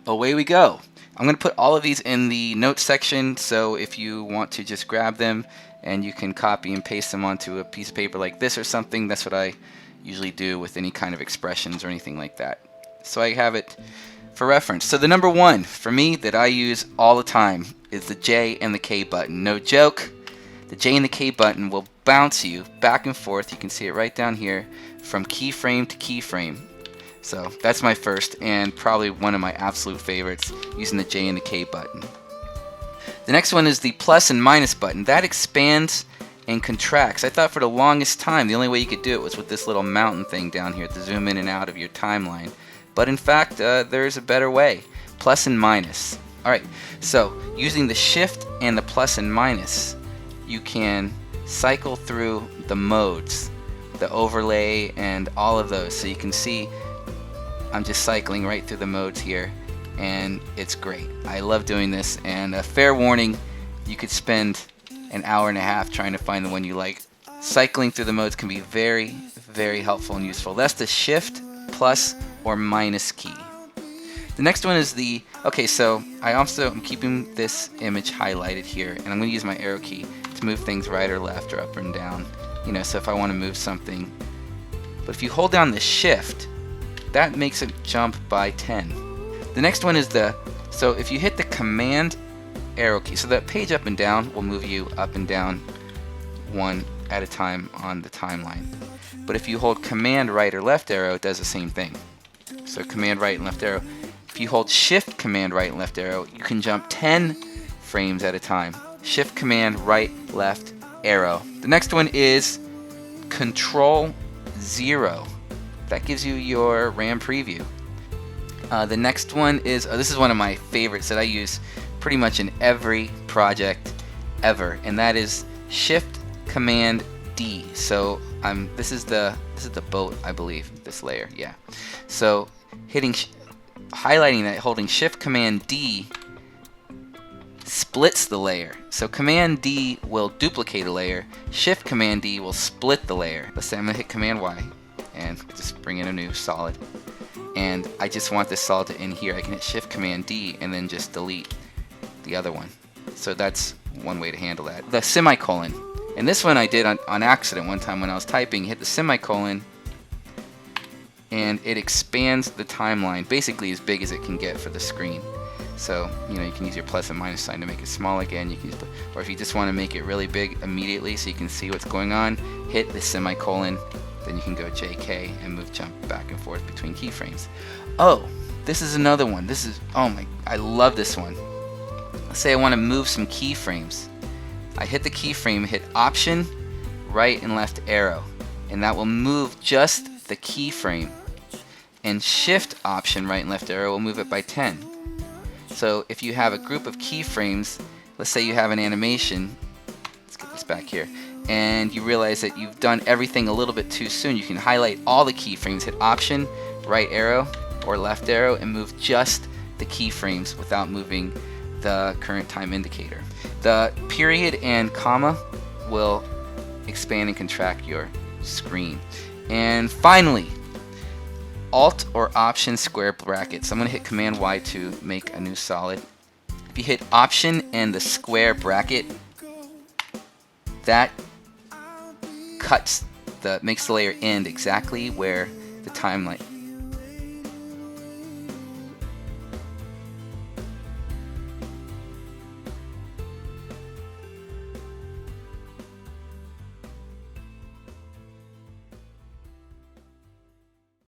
away we go. I'm going to put all of these in the notes section, so if you want to just grab them and you can copy and paste them onto a piece of paper like this or something, that's what I usually do with any kind of expressions or anything like that. So I have it for reference. So the number one for me that I use all the time is the J and the K button. No joke, the J and the K button will bounce you back and forth. You can see it right down here from keyframe to keyframe. So that's my first and probably one of my absolute favorites, using the J and the K button. The next one is the plus and minus button. That expands and contracts. I thought for the longest time the only way you could do it was with this little mountain thing down here to zoom in and out of your timeline. But in fact, there's a better way. Plus and minus. Alright, so using the shift and the plus and minus, you can cycle through the modes, the overlay and all of those. So you can see I'm just cycling right through the modes here, and it's great. I love doing this, and a fair warning, you could spend an hour and a half trying to find the one you like. Cycling through the modes can be very, very helpful and useful. That's the shift, plus, or minus key. The next one is the, okay, so I'm keeping this image highlighted here, and I'm going to use my arrow key to move things right or left or up and down. You know, so if I want to move something. But if you hold down the shift, that makes it jump by 10. The next one is so if you hit the command arrow key, so that page up and down will move you up and down one at a time on the timeline. But if you hold command right or left arrow, it does the same thing. So command right and left arrow. If you hold shift command right and left arrow, you can jump 10 frames at a time. Shift command right left arrow. The next one is control 0. That gives you your RAM preview. The next one is, this is one of my favorites that I use pretty much in every project ever, and that is Shift Command D. So this is the boat, I believe, this layer, yeah. So highlighting that, holding Shift Command D splits the layer. So Command D will duplicate a layer. Shift Command D will split the layer. Let's say I'm gonna hit Command Y and just bring in a new solid. And I just want this solid to end here. I can hit Shift Command D and then just delete the other one. So that's one way to handle that. The semicolon. And this one I did on accident one time when I was typing. Hit the semicolon and it expands the timeline basically as big as it can get for the screen. So, you know, you can use your plus and minus sign to make it small again. You can use or if you just want to make it really big immediately so you can see what's going on, hit the semicolon. Then you can go JK and jump back and forth between keyframes. Oh, this is another one. I love this one. Let's say I want to move some keyframes. I hit the keyframe, hit Option, right and left arrow, and that will move just the keyframe. And Shift Option, right and left arrow will move it by 10. So if you have a group of keyframes, let's say you have an animation, let's get this back here, and you realize that you've done everything a little bit too soon, you can highlight all the keyframes, hit Option, right arrow or left arrow, and move just the keyframes without moving the current time indicator. The period and comma will expand and contract your screen. And finally, Alt or Option square brackets. I'm going to hit Command Y to make a new solid. If you hit Option and the square bracket, that makes the layer end exactly where the timeline